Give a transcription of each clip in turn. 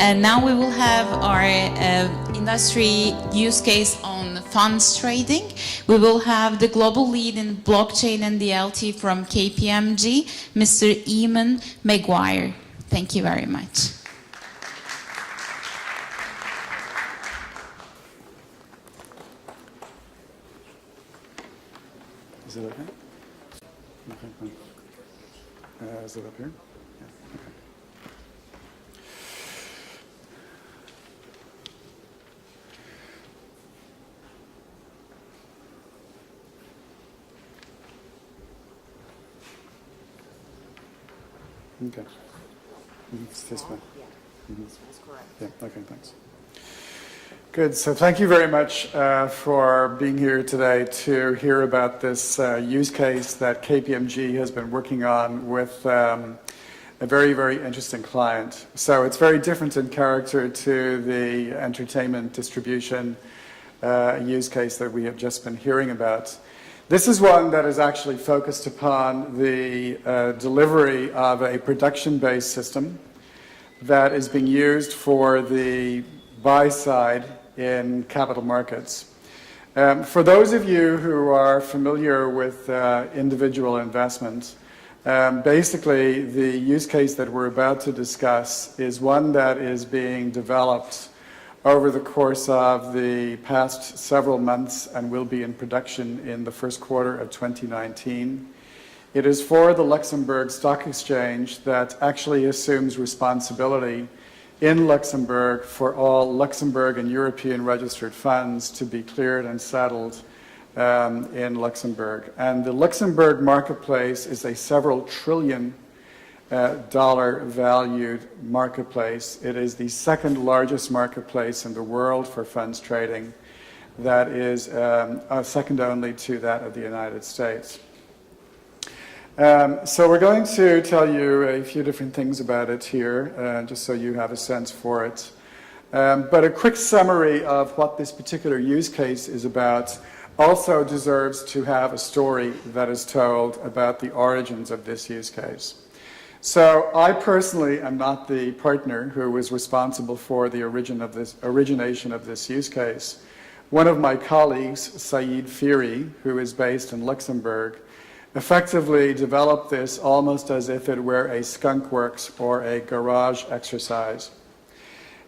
And now we will have our industry use case on funds trading. We will have the global lead in blockchain and DLT from KPMG, Mr. Eamon Maguire. Thank you very much. Is it okay? Okay. Is it up here? Yeah. Okay. Okay. It's this way. That's correct. Yeah. Okay. Thanks. Good. So thank you very much for being here today to hear about this use case that KPMG has been working on with a very, very interesting client. So it's very different in character to the entertainment distribution use case that we have just been hearing about. This is one that is actually focused upon the delivery of a production-based system that is being used for the buy side in capital markets. For those of you who are familiar with individual investments, basically the use case that we're about to discuss is one that is being developed over the course of the past several months and will be in production in the first quarter of 2019. It is for the Luxembourg Stock Exchange that actually assumes responsibility in Luxembourg for all Luxembourg and European registered funds to be cleared and settled in Luxembourg. And the Luxembourg marketplace is a several trillion dollar valued marketplace. It is the second largest marketplace in the world for funds trading. That is second only to that of the United States. So we're going to tell you a few different things about it here, just so you have a sense for it. But a quick summary of what this particular use case is about also deserves to have a story that is told about the origins of this use case. So I personally am not the partner who was responsible for the origination of this use case. One of my colleagues, Saeed Firi, who is based in Luxembourg, effectively developed this almost as if it were a skunkworks or a garage exercise.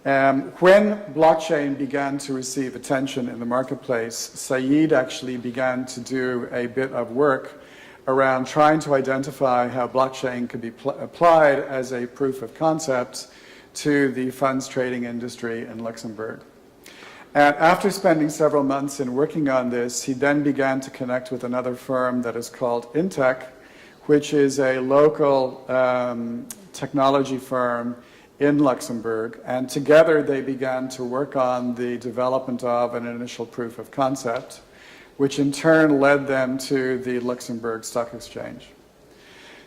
When blockchain began to receive attention in the marketplace, Saeed actually began to do a bit of work around trying to identify how blockchain could be applied as a proof of concept to the funds trading industry in Luxembourg. And after spending several months in working on this, he then began to connect with another firm that is called Intech, which is a local technology firm in Luxembourg. And together they began to work on the development of an initial proof of concept, which in turn led them to the Luxembourg Stock Exchange.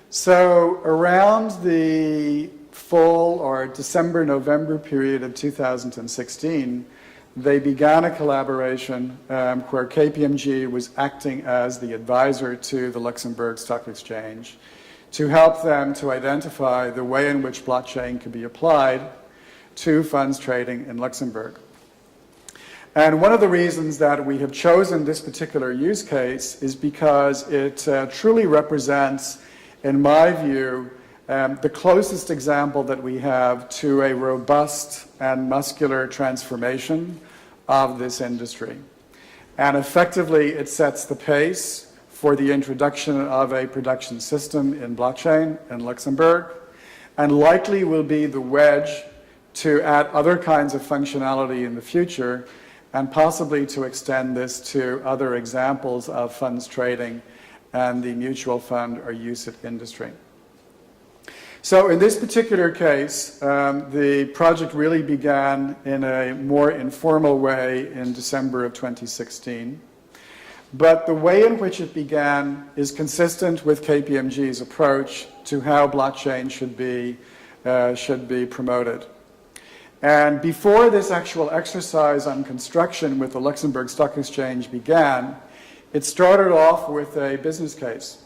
So around the fall or December-November period of 2016, they began a collaboration where KPMG was acting as the advisor to the Luxembourg Stock Exchange to help them to identify the way in which blockchain could be applied to funds trading in Luxembourg. And one of the reasons that we have chosen this particular use case is because it truly represents, in my view, the closest example that we have to a robust and muscular transformation of this industry. And effectively, it sets the pace for the introduction of a production system in blockchain in Luxembourg, and likely will be the wedge to add other kinds of functionality in the future, and possibly to extend this to other examples of funds trading and the mutual fund or UCITS industry. So in this particular case, the project really began in a more informal way in December of 2016. But the way in which it began is consistent with KPMG's approach to how blockchain should be promoted. And before this actual exercise on construction with the Luxembourg Stock Exchange began, it started off with a business case.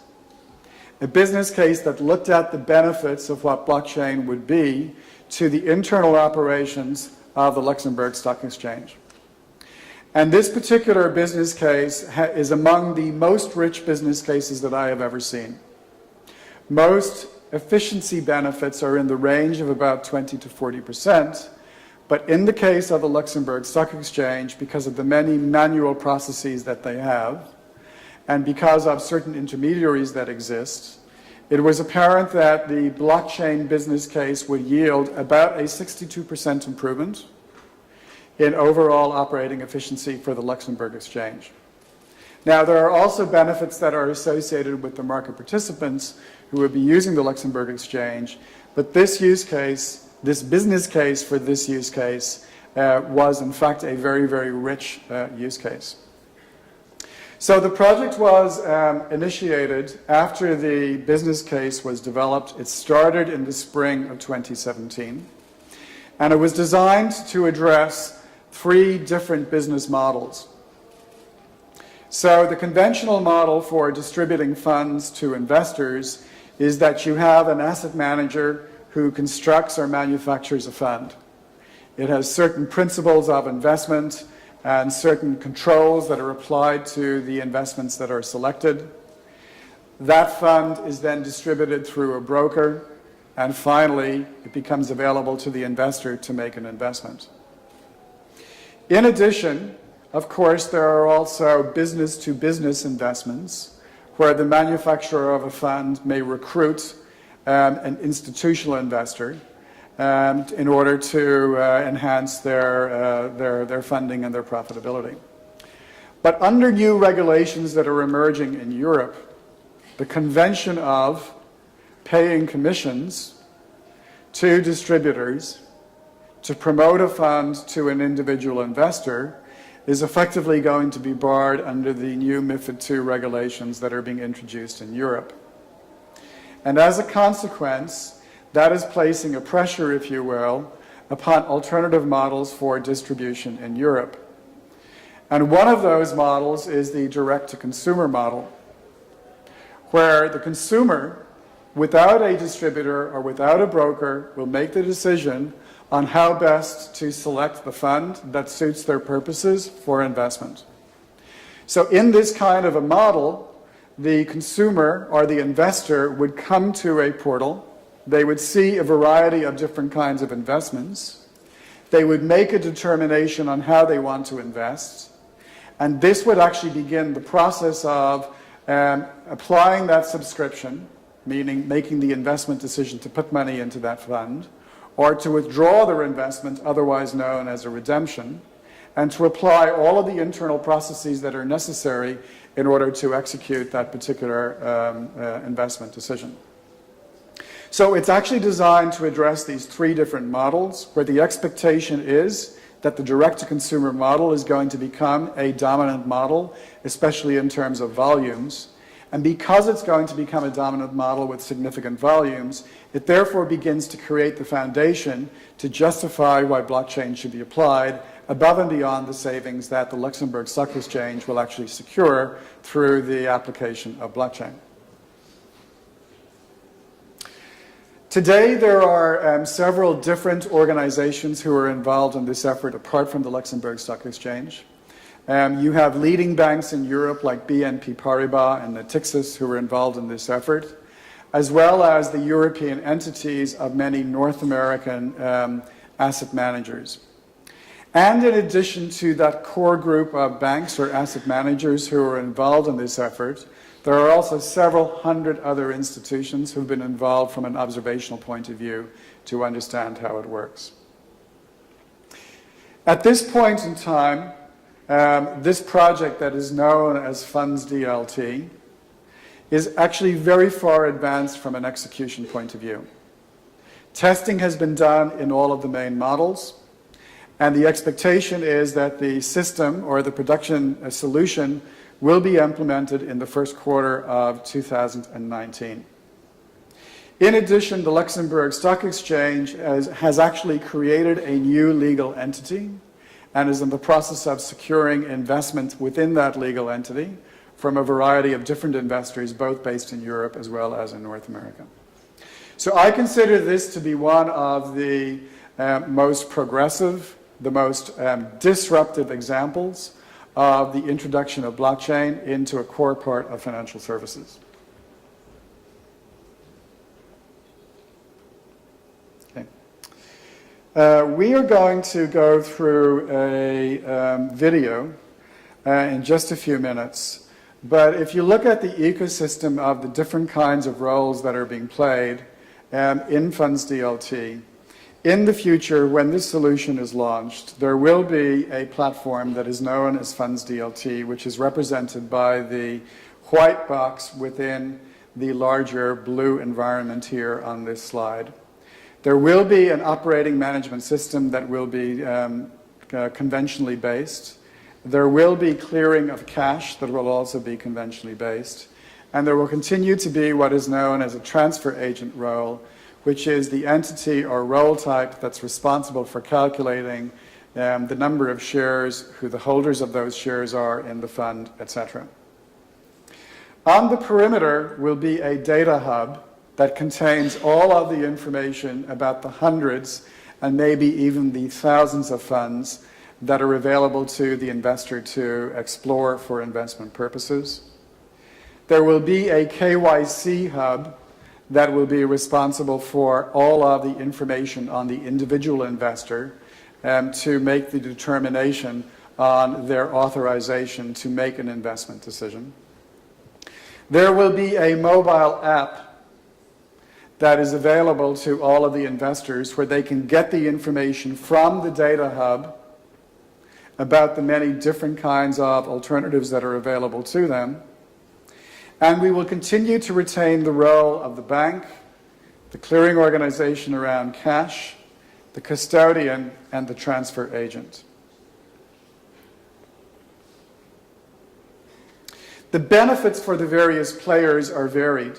A business case that looked at the benefits of what blockchain would be to the internal operations of the Luxembourg Stock Exchange. And this particular business case is among the most rich business cases that I have ever seen. Most efficiency benefits are in the range of about 20 to 40%, but in the case of the Luxembourg Stock Exchange, because of the many manual processes that they have, and because of certain intermediaries that exist, it was apparent that the blockchain business case would yield about a 62% improvement in overall operating efficiency for the Luxembourg Exchange. Now, there are also benefits that are associated with the market participants who would be using the Luxembourg Exchange, but this use case, this business case for this use case, was in fact a very, very rich use case. So the project was initiated after the business case was developed. It started in the spring of 2017, and it was designed to address 3 different business models. So the conventional model for distributing funds to investors is that you have an asset manager who constructs or manufactures a fund. It has certain principles of investment and certain controls that are applied to the investments that are selected. That fund is then distributed through a broker, and finally it becomes available to the investor to make an investment. In addition, of course, there are also business-to-business investments where the manufacturer of a fund may recruit an institutional investor in order to enhance their funding and their profitability. But under new regulations that are emerging in Europe, the convention of paying commissions to distributors to promote a fund to an individual investor is effectively going to be barred under the new MiFID II regulations that are being introduced in Europe. And as a consequence, that is placing a pressure, if you will, upon alternative models for distribution in Europe. And one of those models is the direct-to-consumer model, where the consumer, without a distributor or without a broker, will make the decision on how best to select the fund that suits their purposes for investment. So in this kind of a model, the consumer or the investor would come to a portal. They would see a variety of different kinds of investments. They would make a determination on how they want to invest. And this would actually begin the process of applying that subscription, meaning making the investment decision to put money into that fund, or to withdraw their investment, otherwise known as a redemption, and to apply all of the internal processes that are necessary in order to execute that particular investment decision. So it's actually designed to address these 3 different models, where the expectation is that the direct-to-consumer model is going to become a dominant model, especially in terms of volumes. And because it's going to become a dominant model with significant volumes, it therefore begins to create the foundation to justify why blockchain should be applied above and beyond the savings that the Luxembourg Stock Exchange will actually secure through the application of blockchain. Today, there are several different organizations who are involved in this effort apart from the Luxembourg Stock Exchange. You have leading banks in Europe like BNP Paribas and Natixis who are involved in this effort, as well as the European entities of many North American asset managers. And in addition to that core group of banks or asset managers who are involved in this effort, there are also several hundred other institutions who have been involved from an observational point of view to understand how it works. At this point in time, this project that is known as Funds DLT is actually very far advanced from an execution point of view. Testing has been done in all of the main models, and the expectation is that the system or the production solution will be implemented in the first quarter of 2019. In addition, the Luxembourg Stock Exchange has actually created a new legal entity and is in the process of securing investment within that legal entity from a variety of different investors, both based in Europe as well as in North America. So I consider this to be one of the most progressive, the most disruptive examples of the introduction of blockchain into a core part of financial services. Okay. We are going to go through a video in just a few minutes, but if you look at the ecosystem of the different kinds of roles that are being played in Funds DLT, in the future, when this solution is launched, there will be a platform that is known as Funds DLT, which is represented by the white box within the larger blue environment here on this slide. There will be an operating management system that will be conventionally based. There will be clearing of cash that will also be conventionally based. And there will continue to be what is known as a transfer agent role, which is the entity or role type that's responsible for calculating the number of shares, who the holders of those shares are in the fund, etc. On the perimeter will be a data hub that contains all of the information about the hundreds and maybe even the thousands of funds that are available to the investor to explore for investment purposes. There will be a KYC hub that will be responsible for all of the information on the individual investor to make the determination on their authorization to make an investment decision. There will be a mobile app that is available to all of the investors where they can get the information from the data hub about the many different kinds of alternatives that are available to them. And we will continue to retain the role of the bank, the clearing organization around cash, the custodian, and the transfer agent. The benefits for the various players are varied.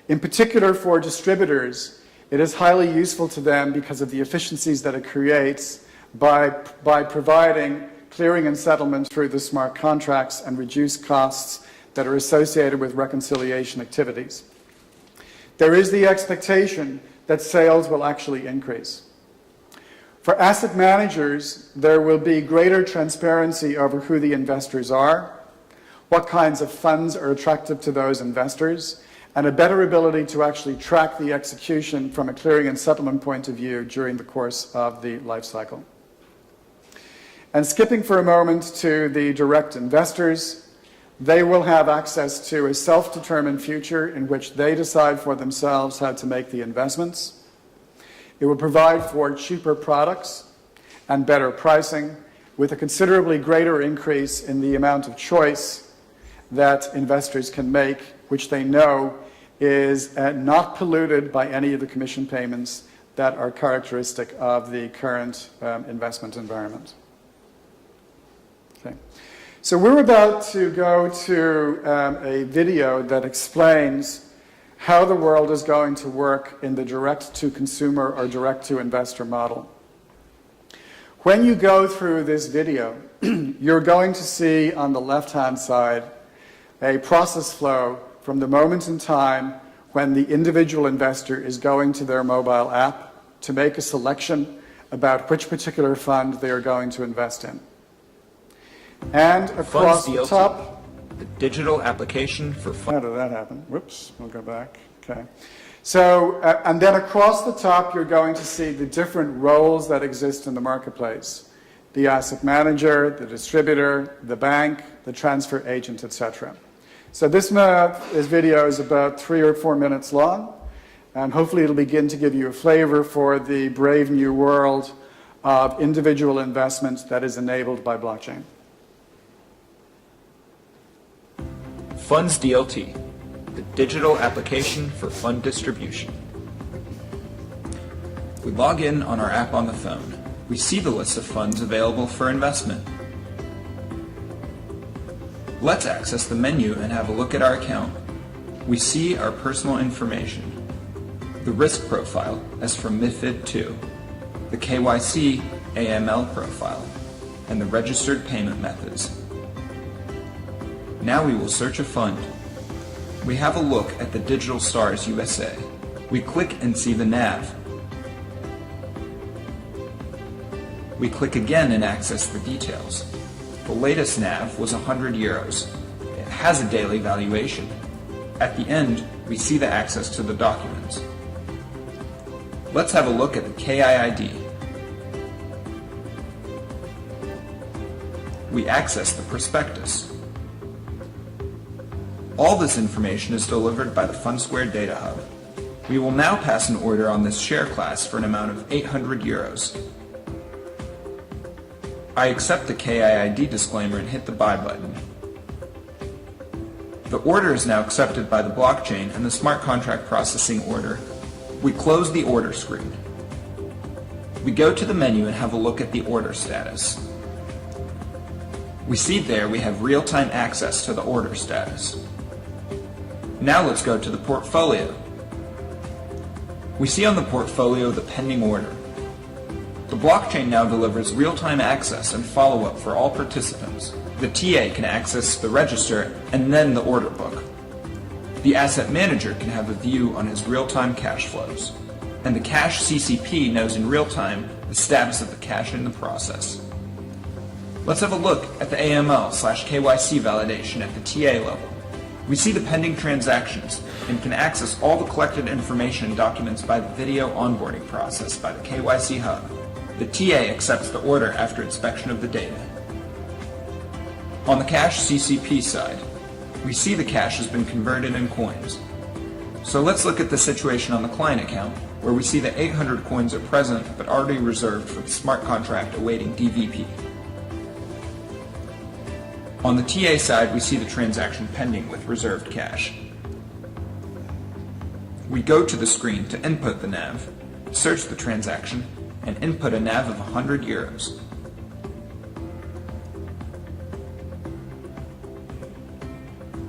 In particular, for distributors, it is highly useful to them because of the efficiencies that it creates by providing clearing and settlement through the smart contracts and reduced costs that are associated with reconciliation activities. There is the expectation that sales will actually increase. For asset managers, there will be greater transparency over who the investors are, what kinds of funds are attractive to those investors, and a better ability to actually track the execution from a clearing and settlement point of view during the course of the life cycle. And skipping for a moment to the direct investors, they will have access to a self-determined future in which they decide for themselves how to make the investments. It will provide for cheaper products and better pricing, with a considerably greater increase in the amount of choice that investors can make, which they know is not polluted by any of the commission payments that are characteristic of the current investment environment. Okay. So we're about to go to a video that explains how the world is going to work in the direct-to-consumer or direct-to-investor model. When you go through this video, you're going to see on the left-hand side a process flow from the moment in time when the individual investor is going to their mobile app to make a selection about which particular fund they are going to invest in. And across the top, the digital application for how did that happen? Whoops, we'll go back. Okay. So, and then across the top, you're going to see the different roles that exist in the marketplace. The asset manager, the distributor, the bank, the transfer agent, etc. So this video is about 3 or 4 minutes long, and hopefully it'll begin to give you a flavor for the brave new world of individual investment that is enabled by blockchain. Funds DLT, the digital application for fund distribution. We log in on our app on the phone. We see the list of funds available for investment. Let's access the menu and have a look at our account. We see our personal information, the risk profile as from MiFID II, the KYC AML profile, and the registered payment methods. Now we will search a fund. We have a look at the Digital Stars USA. We click and see the NAV. We click again and access the details. The latest NAV was €100. It has a daily valuation. At the end, we see the access to the documents. Let's have a look at the KIID. We access the prospectus. All this information is delivered by the FundSquare Data Hub. We will now pass an order on this share class for an amount of €800. I accept the KIID disclaimer and hit the Buy button. The order is now accepted by the blockchain and the smart contract processing order. We close the order screen. We go to the menu and have a look at the order status. We see there we have real-time access to the order status. Now let's go to the portfolio. We see on the portfolio the pending order. The blockchain now delivers real-time access and follow-up for all participants. The TA can access the register and then the order book. The asset manager can have a view on his real-time cash flows. And the cash CCP knows in real time the status of the cash in the process. Let's have a look at the AML/KYC validation at the TA level. We see the pending transactions and can access all the collected information and documents by the video onboarding process by the KYC Hub. The TA accepts the order after inspection of the data. On the cash CCP side, we see the cash has been converted in coins. So let's look at the situation on the client account, where we see that 800 coins are present but already reserved for the smart contract awaiting DVP. On the TA side, we see the transaction pending with reserved cash. We go to the screen to input the NAV, search the transaction, and input a NAV of €100.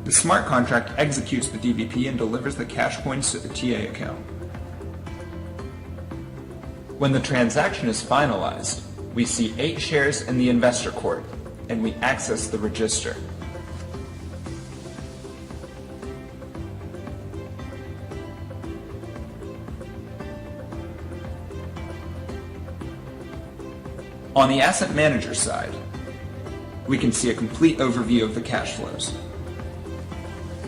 The smart contract executes the DVP and delivers the cash coins to the TA account. When the transaction is finalized, we see 8 shares in the investor court, and we access the register. On the asset manager side, we can see a complete overview of the cash flows.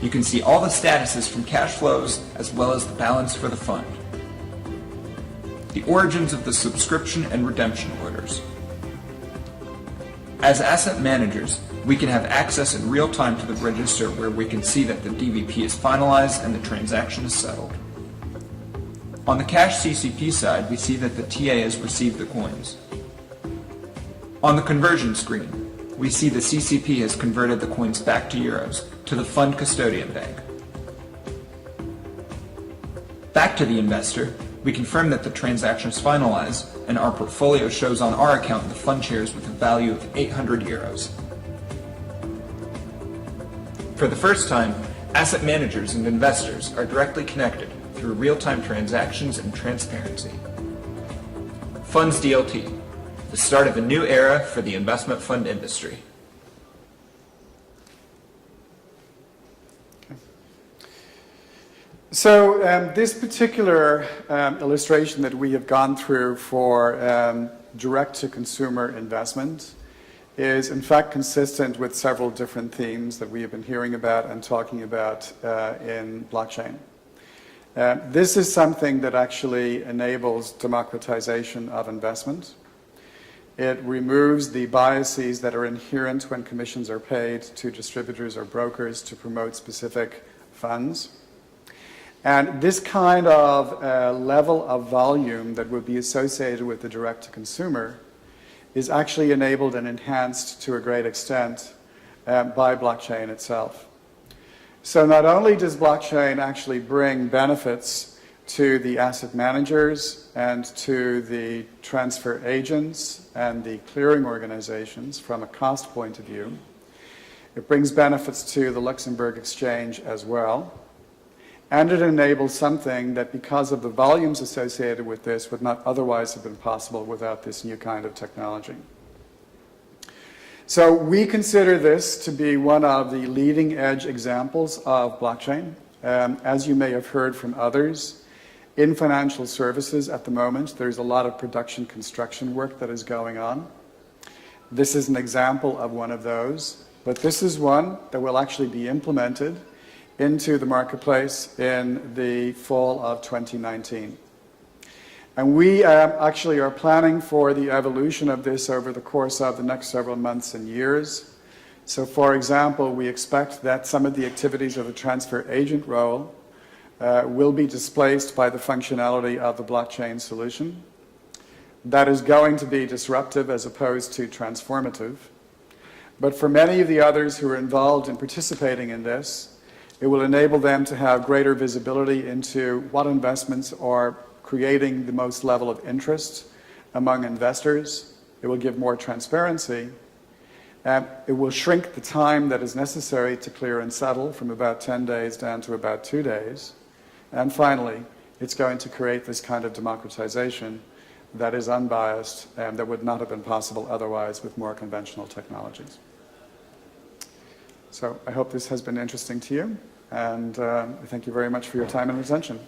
You can see all the statuses from cash flows as well as the balance for the fund. The origins of the subscription and redemption orders. As asset managers, we can have access in real time to the register where we can see that the DVP is finalized and the transaction is settled. On the cash CCP side, we see that the TA has received the coins. On the conversion screen, we see the CCP has converted the coins back to euros to the fund custodian bank. Back to the investor, we confirm that the transaction is finalized and our portfolio shows on our account the fund shares with a value of €800. For the first time, asset managers and investors are directly connected through real-time transactions and transparency. Funds DLT, the start of a new era for the investment fund industry. So this particular illustration that we have gone through for direct-to-consumer investment is in fact consistent with several different themes that we have been hearing about and talking about in blockchain. This is something that actually enables democratization of investment. It removes the biases that are inherent when commissions are paid to distributors or brokers to promote specific funds. And this kind of level of volume that would be associated with the direct-to-consumer is actually enabled and enhanced to a great extent by blockchain itself. So not only does blockchain actually bring benefits to the asset managers and to the transfer agents and the clearing organizations from a cost point of view, it brings benefits to the Luxembourg Exchange as well. And it enables something that, because of the volumes associated with this, would not otherwise have been possible without this new kind of technology. So we consider this to be one of the leading edge examples of blockchain. As you may have heard from others, In financial services at the moment, there's a lot of production construction work that is going on. This is an example of one of those, but this is one that will actually be implemented into the marketplace in the fall of 2019. And we actually are planning for the evolution of this over the course of the next several months and years. So, for example, we expect that some of the activities of the transfer agent role will be displaced by the functionality of the blockchain solution. That is going to be disruptive as opposed to transformative. But for many of the others who are involved in participating in this, it will enable them to have greater visibility into what investments are creating the most level of interest among investors. It will give more transparency. It will shrink the time that is necessary to clear and settle from about 10 days down to about 2 days. And finally, it's going to create this kind of democratization that is unbiased and that would not have been possible otherwise with more conventional technologies. So I hope this has been interesting to you, and I thank you very much for your time and attention.